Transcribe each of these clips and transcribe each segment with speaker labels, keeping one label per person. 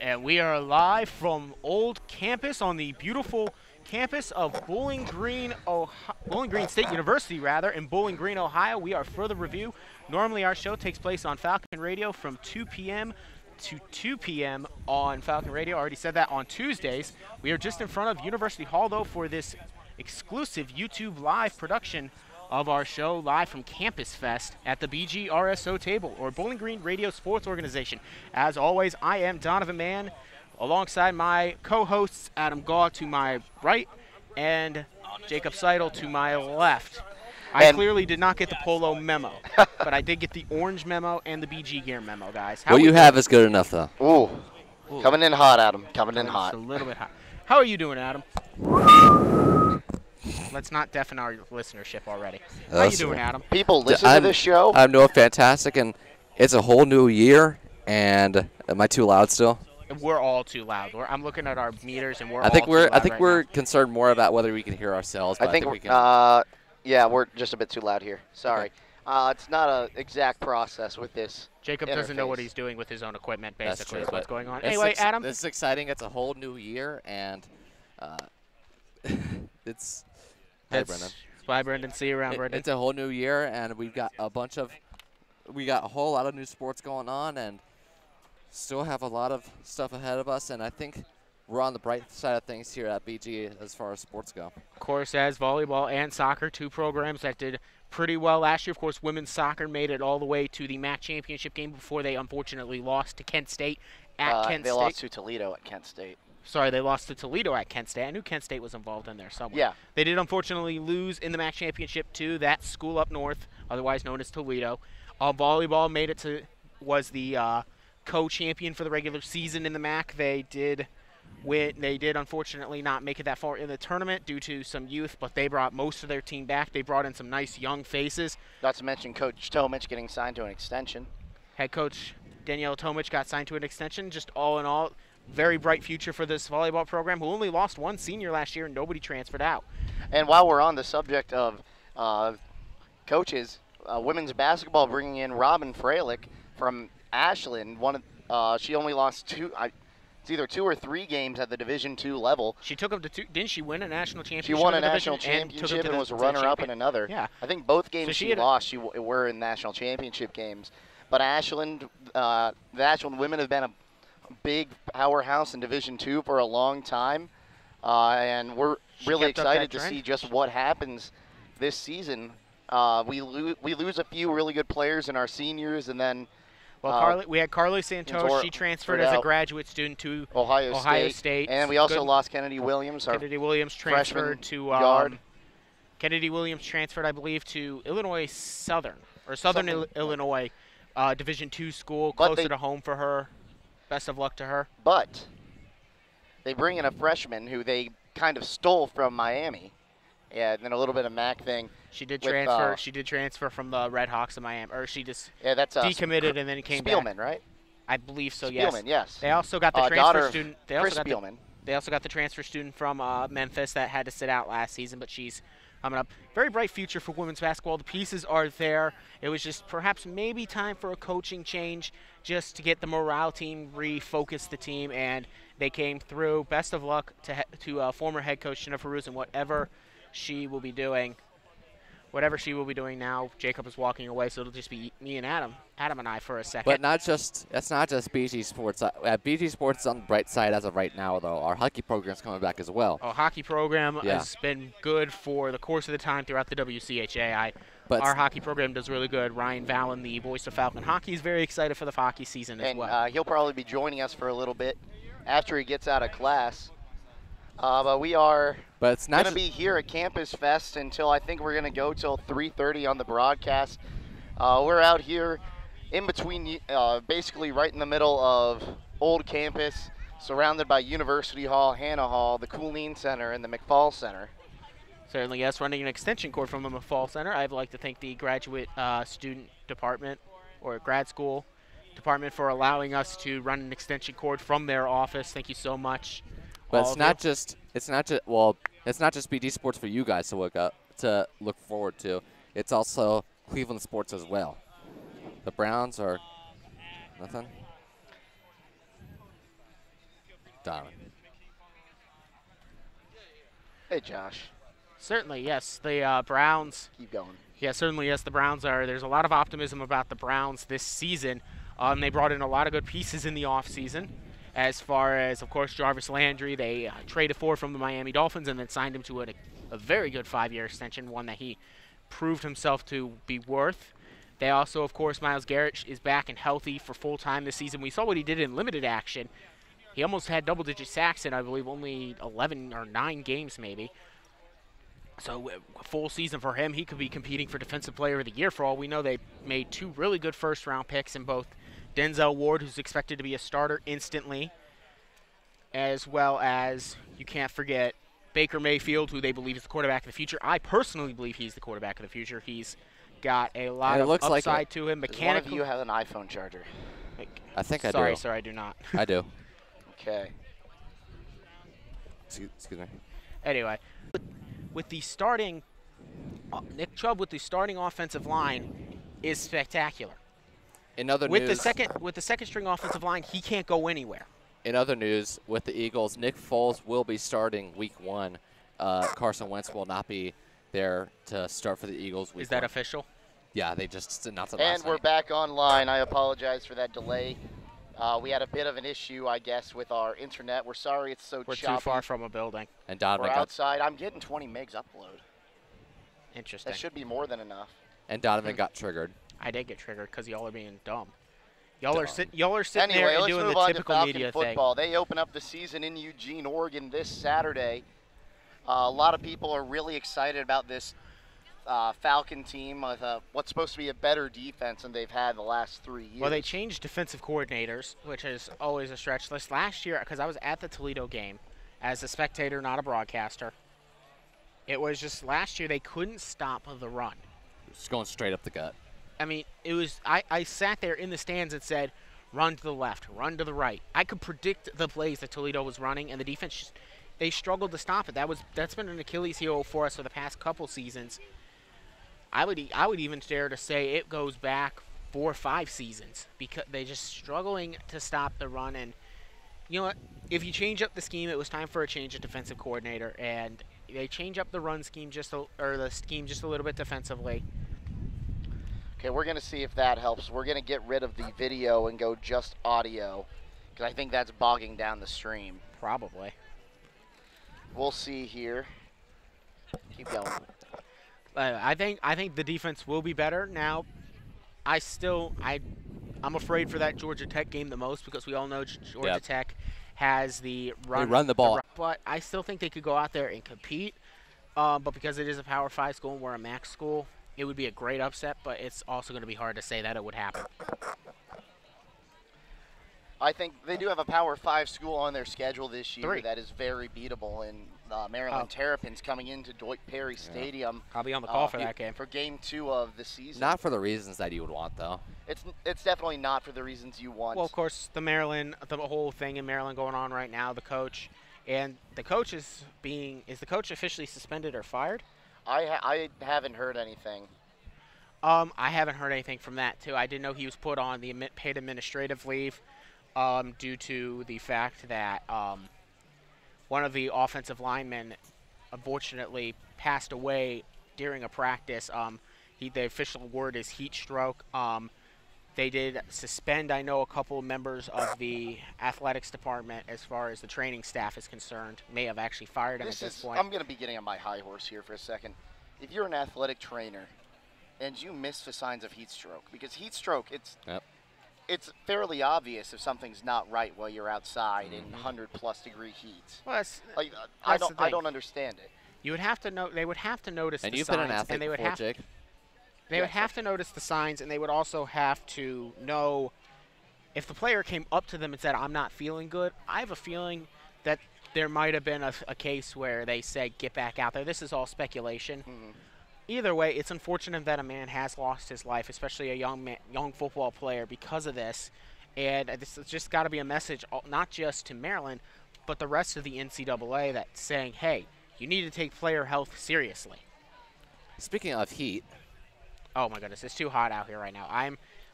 Speaker 1: And we are live from Old Campus on the beautiful campus of Bowling Green, Bowling Green State University, in Bowling Green, Ohio. We are Further Review. Normally our show takes place on Falcon Radio from 2 p.m. to 2 p.m. on Falcon Radio. I already said that on Tuesdays. We are just in front of University Hall, though, for this exclusive YouTube live production of our show live from Campus Fest at the BGRSO table, or Bowling Green Radio Sports Organization. As always, I am Donovan Mann, alongside my co-hosts Adam Gaw to my right and Jacob Seidel to my left. I clearly did not get the polo memo, but I did get the orange memo and the BG gear memo, guys.
Speaker 2: What you have is good enough, though.
Speaker 3: Ooh. Coming in hot, Adam. Coming in hot.
Speaker 1: Just a little bit hot. How are you doing, Adam? Let's not deafen our listenership already. How you doing, Adam?
Speaker 3: People listen to this show.
Speaker 2: I'm doing fantastic, and it's a whole new year. And am I too loud still?
Speaker 1: We're all too loud. I'm looking at our meters, and we're
Speaker 2: I think
Speaker 1: all too loud
Speaker 2: I think
Speaker 1: right
Speaker 2: we're
Speaker 1: now.
Speaker 2: concerned more about whether we can hear ourselves. But
Speaker 3: I think
Speaker 2: we can.
Speaker 3: yeah, we're just a bit too loud here. Sorry.
Speaker 2: Okay.
Speaker 3: It's not an exact process with this.
Speaker 1: Jacob doesn't know what he's doing with his own equipment, basically,
Speaker 2: true,
Speaker 1: is what's going on.
Speaker 2: It's
Speaker 1: Anyway, Adam.
Speaker 2: This is exciting. It's a whole new year, and it's. Hi, Brendan.
Speaker 1: Bye, Brendan. See you around, Brendan.
Speaker 2: It's a whole new year, and we got a whole lot of new sports going on, and still have a lot of stuff ahead of us. And I think we're on the bright side of things here at BG as far as sports go.
Speaker 1: Of course, as volleyball and soccer, two programs that did pretty well last year. Of course, women's soccer made it all the way to the MAC championship game before they unfortunately lost to Kent State at Kent State.
Speaker 3: They lost to Toledo at Kent State.
Speaker 1: Sorry, they lost to Toledo at Kent State. I knew Kent State was involved in there somewhere.
Speaker 3: Yeah.
Speaker 1: They did unfortunately lose in the MAC championship to that school up north, otherwise known as Toledo. Volleyball was the co-champion for the regular season in the MAC. They did unfortunately not make it that far in the tournament due to some youth, but they brought most of their team back. They brought in some nice young faces.
Speaker 3: Not to mention Coach Tomich getting signed to an extension.
Speaker 1: Head coach Danielle Tomich got signed to an extension. Just all in all, very bright future for this volleyball program, who only lost one senior last year and nobody transferred out.
Speaker 3: And while we're on the subject of coaches, women's basketball bringing in Robin Freilich from Ashland. She only lost it's either 2 or 3 games at the Division II level.
Speaker 1: She took them to 2. Didn't she win a national championship?
Speaker 3: She won a national championship and was a runner-up in another.
Speaker 1: Yeah.
Speaker 3: I think both games she lost were in national championship games. But Ashland, the Ashland women have been a big powerhouse in Division II for a long time, and we're really excited to see just what happens this season. We lose a few really good players in our seniors, and then
Speaker 1: we had Carly Santos. She transferred as a graduate student to Ohio State.
Speaker 3: And we also lost Kennedy Williams.
Speaker 1: Kennedy Williams transferred to
Speaker 3: guard.
Speaker 1: Kennedy Williams transferred, I believe, to Illinois Southern or Southern Illinois Division II school, closer to home for her. Best of luck to her.
Speaker 3: But they bring in a freshman who they kind of stole from Miami. Yeah, and then a little bit of MAC thing.
Speaker 1: She did transfer. She did transfer from the Red Hawks of Miami, or she just
Speaker 3: that's
Speaker 1: decommitted and then came back.
Speaker 3: Spielman, right?
Speaker 1: I believe so.
Speaker 3: Spielman, yes.
Speaker 1: They also got the transfer student.
Speaker 3: Spielman.
Speaker 1: They also got the transfer student from Memphis that had to sit out last season, but she's coming up. Very bright future for women's basketball. The pieces are there. It was just perhaps maybe time for a coaching change just to get the morale team, refocus the team, and they came through. Best of luck to former head coach Jennifer Ruse and whatever she will be doing. Whatever she will be doing now, Jacob is walking away, so it'll just be me and Adam and I for a second.
Speaker 2: But it's not just BG Sports. BG Sports is on the bright side as of right now, though. Our hockey program's coming back as well.
Speaker 1: Our hockey program has been good for the course of the time throughout the WCHA. Our hockey program does really good. Ryan Vallon, the voice of Falcon Hockey, is very excited for the hockey season as well.
Speaker 3: And he'll probably be joining us for a little bit after he gets out of class. But we are going to be here at Campus Fest until I think we're going to go till 3:30 on the broadcast. We're out here in between, basically right in the middle of Old Campus, surrounded by University Hall, Hannah Hall, the Cooleen Center, and the McFall Center.
Speaker 1: Certainly, yes. Running an extension cord from the McFall Center. I'd like to thank the graduate student department or grad school department for allowing us to run an extension cord from their office. Thank you so much.
Speaker 2: But it's not just BG Sports for you guys to look forward to. It's also Cleveland sports as well. The Browns are nothing. Donovan.
Speaker 3: Hey, Josh.
Speaker 1: Certainly, yes. The Browns.
Speaker 3: Keep going.
Speaker 1: Yeah, certainly, yes. The Browns are. There's a lot of optimism about the Browns this season. They brought in a lot of good pieces in the offseason. As far as, of course, Jarvis Landry, they traded for from the Miami Dolphins and then signed him to a very good 5-year extension, one that he proved himself to be worth. They also, of course, Myles Garrett is back and healthy for full time this season. We saw what he did in limited action. He almost had double-digit sacks in, I believe, only 11 or 9 games maybe. So a full season for him. He could be competing for Defensive Player of the Year for all we know. They made 2 really good first-round picks in both Denzel Ward, who's expected to be a starter instantly, as well as, you can't forget, Baker Mayfield, who they believe is the quarterback of the future. I personally believe he's the quarterback of the future. He's got a lot of upside to him.
Speaker 3: Does one of you have an iPhone charger?
Speaker 2: I think I do.
Speaker 1: Sorry, sir, I do not.
Speaker 2: I do.
Speaker 3: Okay.
Speaker 2: Excuse me.
Speaker 1: Anyway, with the starting, Nick Chubb with the starting offensive line is spectacular.
Speaker 2: In other
Speaker 1: with
Speaker 2: news,
Speaker 1: the second string offensive line, he can't go anywhere.
Speaker 2: In other news, with the Eagles, Nick Foles will be starting Week 1. Carson Wentz will not be there to start for the Eagles. Week
Speaker 1: Is that
Speaker 2: 1.
Speaker 1: official?
Speaker 2: Yeah, they just announced it
Speaker 3: And
Speaker 2: last
Speaker 3: we're
Speaker 2: night.
Speaker 3: back online. I apologize for that delay. We had a bit of an issue, I guess, with our internet. We're sorry it's so
Speaker 1: We're
Speaker 3: choppy.
Speaker 1: too far from a building.
Speaker 2: And
Speaker 3: We're
Speaker 2: Donovan
Speaker 3: outside. I'm getting 20 megs upload.
Speaker 1: Interesting.
Speaker 3: That should be more than enough.
Speaker 2: got triggered.
Speaker 1: I did get triggered because y'all are being dumb. Y'all are sitting
Speaker 3: Anyway,
Speaker 1: there and
Speaker 3: let's
Speaker 1: doing
Speaker 3: move
Speaker 1: the
Speaker 3: on
Speaker 1: typical
Speaker 3: to Falcon
Speaker 1: media
Speaker 3: football. They open up the season in Eugene, Oregon this Saturday. A lot of people are really excited about this Falcon team with what's supposed to be a better defense than they've had the last 3 years.
Speaker 1: Well, they changed defensive coordinators, which is always a stretch list. Last year, because I was at the Toledo game as a spectator, not a broadcaster, it was just last year they couldn't stop the run.
Speaker 2: It's going straight up the gut.
Speaker 1: I mean, it was. I sat there in the stands and said, run to the left, run to the right. I could predict the plays that Toledo was running, and the defense just, they struggled to stop it. That's been an Achilles heel for us for the past couple seasons. I would even dare to say it goes back 4 or 5 seasons because they just struggling to stop the run. And you know what? If you change up the scheme, it was time for a change of defensive coordinator, and they change up the run scheme just a little bit defensively.
Speaker 3: Okay, we're going to see if that helps. We're going to get rid of the video and go just audio because I think that's bogging down the stream.
Speaker 1: Probably.
Speaker 3: We'll see here. Keep going.
Speaker 1: I think the defense will be better. Now, I'm afraid for that Georgia Tech game the most because we all know Georgia Tech has the run.
Speaker 2: They run the ball.
Speaker 1: But I still think they could go out there and compete. But because it is a Power 5 school and we're a MAC school, it would be a great upset, but it's also going to be hard to say that it would happen.
Speaker 3: I think they do have a Power 5 school on their schedule this year
Speaker 1: 3
Speaker 3: that is very beatable, and Maryland Terrapins coming into Dwight Perry Stadium.
Speaker 1: I'll be on the call for that game.
Speaker 3: For Game 2 of the season.
Speaker 2: Not for the reasons that you would want, though.
Speaker 3: It's definitely not for the reasons you want.
Speaker 1: Well, of course, the whole thing in Maryland going on right now, the coach is the coach officially suspended or fired?
Speaker 3: I haven't heard anything.
Speaker 1: I haven't heard anything from that, too. I didn't know he was put on the paid administrative leave due to the fact that one of the offensive linemen unfortunately passed away during a practice. The official word is heat stroke. They did suspend, I know, a couple of members of the athletics department as far as the training staff is concerned. May have actually fired him at this point.
Speaker 3: I'm going to be getting on my high horse here for a second. If you're an athletic trainer and you miss the signs of heat stroke, because heat stroke, it's fairly obvious if something's not right while you're outside in 100-plus degree heat.
Speaker 1: Well,
Speaker 3: I don't understand it.
Speaker 1: You would have to know. They would have to notice
Speaker 2: and
Speaker 1: the
Speaker 2: you've
Speaker 1: signs,
Speaker 2: been an athlete
Speaker 1: and they would
Speaker 2: before,
Speaker 1: have.
Speaker 2: Jake.
Speaker 1: They would have to notice the signs, and they would also have to know if the player came up to them and said, "I'm not feeling good." I have a feeling that there might have been a case where they said, "Get back out there." This is all speculation.
Speaker 3: Mm-hmm.
Speaker 1: Either way, it's unfortunate that a man has lost his life, especially a young football player, because of this. And this has just got to be a message, not just to Maryland, but the rest of the NCAA, that's saying, hey, you need to take player health seriously.
Speaker 2: Speaking of heat.
Speaker 1: Oh, my goodness. It's too hot out here right now.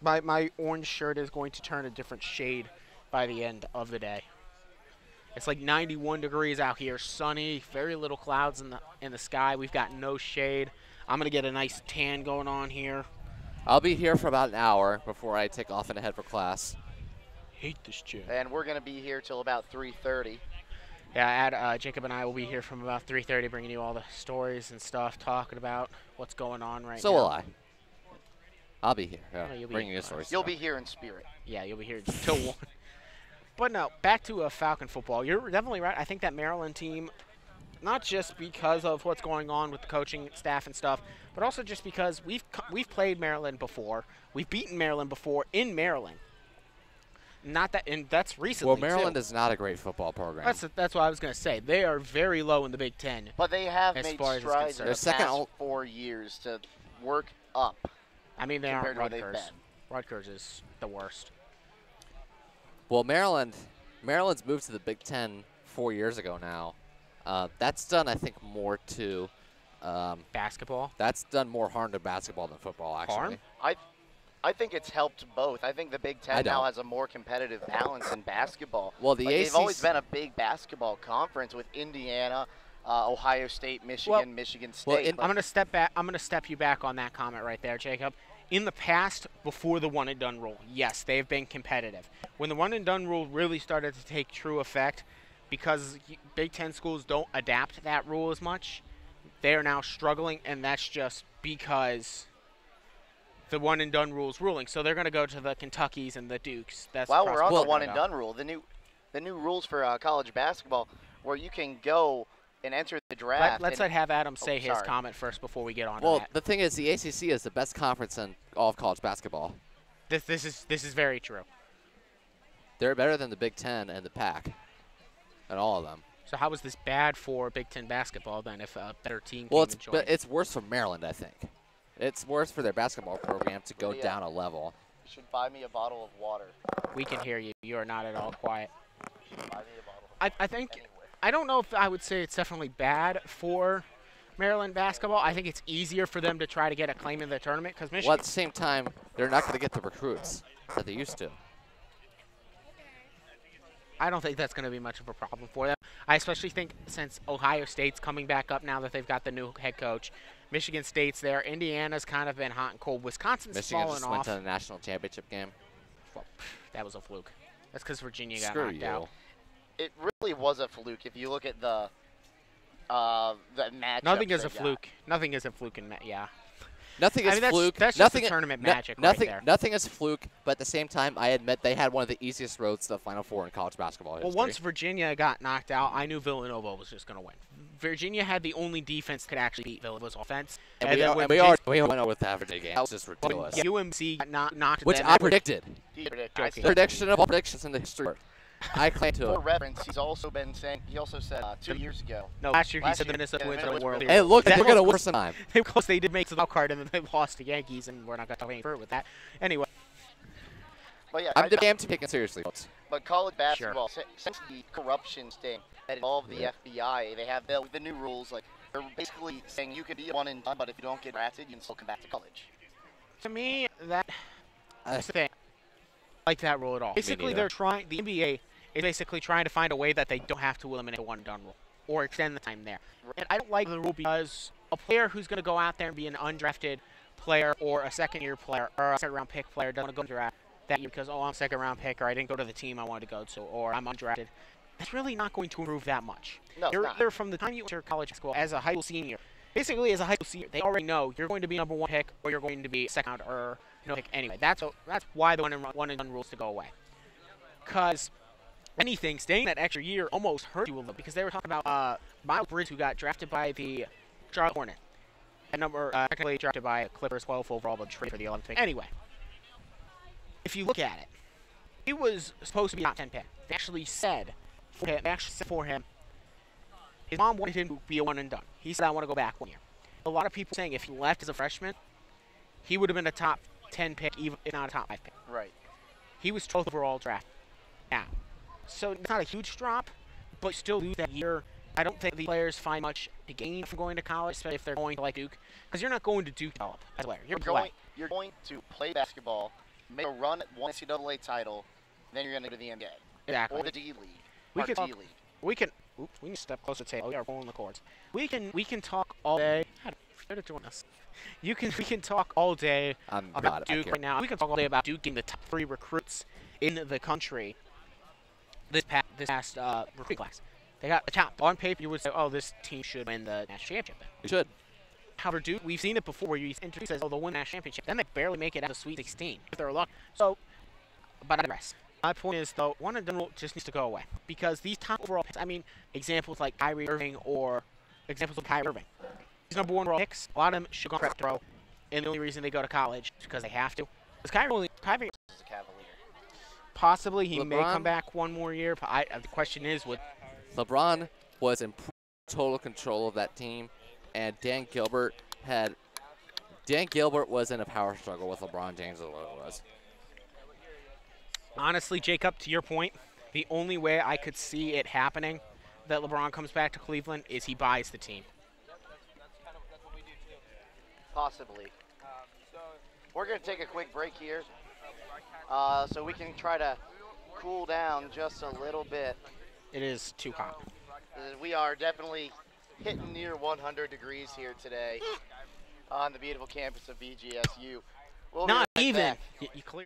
Speaker 1: My orange shirt is going to turn a different shade by the end of the day. It's like 91 degrees out here, sunny, very little clouds in the sky. We've got no shade. I'm going to get a nice tan going on here.
Speaker 2: I'll be here for about an hour before I take off and head for class.
Speaker 1: Hate this chair.
Speaker 3: And we're going to be here till about 3:30.
Speaker 1: Yeah, Jacob and I will be here from about 3:30, bringing you all the stories and stuff, talking about what's going on right now.
Speaker 2: So will I. I'll be here. Yeah,
Speaker 1: Oh,
Speaker 2: bringing you stories.
Speaker 3: You'll be here in spirit.
Speaker 1: Yeah, you'll be here till 1. But no, back to Falcon football. You're definitely right. I think that Maryland team, not just because of what's going on with the coaching staff and stuff, but also just because we've played Maryland before. We've beaten Maryland before in Maryland. Not that, and that's recently.
Speaker 2: Well, Maryland
Speaker 1: too.
Speaker 2: is not a great football program.
Speaker 1: That's what I was going to say. They are very low in the Big Ten.
Speaker 3: But they have made strides in the past 4 years to work up.
Speaker 1: I mean, they aren't Rutgers.
Speaker 3: Been.
Speaker 1: Rutgers is the worst.
Speaker 2: Well, Maryland's moved to the Big Ten 4 years ago now. That's done, I think, more to
Speaker 1: basketball.
Speaker 2: That's done more harm to basketball than football, actually.
Speaker 1: Harm?
Speaker 3: I think it's helped both. I think the Big Ten now has a more competitive balance in basketball.
Speaker 2: Well, they've
Speaker 3: always been a big basketball conference with Indiana, Ohio State, Michigan, Michigan State.
Speaker 1: I'm going to step back. I'm going to step you back on that comment right there, Jacob. In the past, before the one and done rule, yes, they've been competitive. When the one and done rule really started to take true effect, because Big Ten schools don't adapt that rule as much, they are now struggling, and that's just because the one and done rule's ruling. So they're going to go to the Kentuckys and the Dukes. That's
Speaker 3: while we're on the one and done rule, the new rules for college basketball, where you can go and enter the draft.
Speaker 1: Let's have Adam say his comment first before we get on.
Speaker 2: Well, the thing is, the ACC is the best conference in all of college basketball.
Speaker 1: This is very true.
Speaker 2: They're better than the Big Ten and the Pac, and all of them.
Speaker 1: So how is this bad for Big Ten basketball then? If a better team
Speaker 2: but it's worse for Maryland, I think. It's worse for their basketball program to go down a level.
Speaker 3: You should buy me a bottle of water.
Speaker 1: We can hear you. You are not at all quiet.
Speaker 3: You should buy me a bottle.
Speaker 1: I think. Anyway. I don't know if I would say it's definitely bad for Maryland basketball. I think it's easier for them to try to get a claim in the tournament because Michigan.
Speaker 2: Well, at the same time, they're not going to get the recruits that they used to.
Speaker 1: I don't think that's going to be much of a problem for them. I especially think since Ohio State's coming back up now that they've got the new head coach. Michigan State's there. Indiana's kind of been hot and cold. Wisconsin's fallen off.
Speaker 2: Michigan just went to the national championship game.
Speaker 1: Well, that was a fluke. That's because Virginia got
Speaker 2: Screw
Speaker 1: knocked
Speaker 2: you.
Speaker 1: out.
Speaker 3: It really was a fluke if you look at the matchup.
Speaker 1: Nothing is a fluke. Nothing is a fluke in that. Yeah.
Speaker 2: Nothing is fluke.
Speaker 1: That's
Speaker 2: nothing,
Speaker 1: just tournament magic
Speaker 2: nothing,
Speaker 1: right there.
Speaker 2: Nothing is fluke, but at the same time, I admit they had one of the easiest roads to the Final Four in college basketball history.
Speaker 1: Well, once Virginia got knocked out, I knew Villanova was just going to win. Virginia had the only defense that could actually beat Villanova's offense.
Speaker 2: And we went over with that Virginia game. That was just ridiculous.
Speaker 1: UMC got knocked
Speaker 2: which I predicted.
Speaker 1: Prediction
Speaker 2: of all predictions in the history. I claim to
Speaker 3: For reference, he's also been saying, he also said 2 years ago.
Speaker 1: No, last year he said the Minnesota wins the World Series.
Speaker 2: Hey, look, they're going to win some time.
Speaker 1: Because they did make the wild card and then they lost to Yankees, and we're not going to talk any further with that. Anyway.
Speaker 3: But yeah,
Speaker 2: I'm damn to taken seriously, folks.
Speaker 3: But college basketball, since the corruption sting that involved the FBI, they have the new rules. Like, they're basically saying you could be one and done, but if you don't get drafted, you can still come back to college.
Speaker 1: To me, that's the thing. I like that rule at all. Basically, they're trying. The NBA is basically trying to find a way that they don't have to eliminate the one-and-done rule or extend the time there. And I don't like the rule because a player who's going to go out there and be an undrafted player or a second-year player or a second-round pick player doesn't want to go to draft that year because, oh, I'm a second-round pick or I didn't go to the team I wanted to go to or I'm undrafted. That's really not going to improve that much.
Speaker 3: No,
Speaker 1: you're either from the time you enter college school as a high school senior. Basically, as a high school senior, they already know you're going to be number one pick or you're going to be second or no pick anyway. That's why the one-and-done rules to go away. Because anything, staying that extra year almost hurt you a little because they were talking about Miles Bridges, who got drafted by the Charlotte Hornets. And technically drafted by Clippers 12th overall, but trade for the 11th pick. Anyway, if you look at it, he was supposed to be a top 10 pick. They actually said for him, his mom wanted him to be a one and done. He said, I want to go back 1 year. A lot of people saying if he left as a freshman, he would have been a top 10 pick, even if not a top 5 pick.
Speaker 3: Right.
Speaker 1: He was 12th overall draft. Now, so it's not a huge drop, but still lose that year. I don't think the players find much to gain from going to college, especially if they're going to like Duke, because you're not going to Duke develop as a player. You're
Speaker 3: going to play basketball, make a run at one NCAA title, then you're going to go to the NBA.
Speaker 1: Exactly.
Speaker 3: Or the D League.
Speaker 1: we can step closer to the table. We are pulling the cords. We can talk all day. How to join us? We can talk all day about Duke right now. We can talk all day about Duke getting the top 3 recruits in the country this past recruiting class. They got the top. On paper, you would say, oh, this team should win the national championship.
Speaker 2: It should.
Speaker 1: However, Duke, we've seen it before where you introduce says, oh, they'll win the national championship. Then they barely make it out of the Sweet 16 if they're lucky. So, but I digress. My point is, though, one and done rule just needs to go away. Because these top overall picks, I mean, examples like Kyrie Irving or examples of Kyrie Irving. These number 1 overall picks, a lot of them should go prep throw. And the only reason they go to college is because they have to. Because Kyrie is a Cavalier. Possibly he may come back one more year, but the question is, would
Speaker 2: LeBron was in total control of that team, and Dan Gilbert was in a power struggle with LeBron James as what it was.
Speaker 1: Honestly, Jacob, to your point, the only way I could see it happening that LeBron comes back to Cleveland is he buys the team.
Speaker 3: Possibly. We're going to take a quick break here so we can try to cool down just a little bit.
Speaker 1: It is too hot.
Speaker 3: We are definitely hitting near 100 degrees here today on the beautiful campus of BGSU.
Speaker 1: Not even. You clear.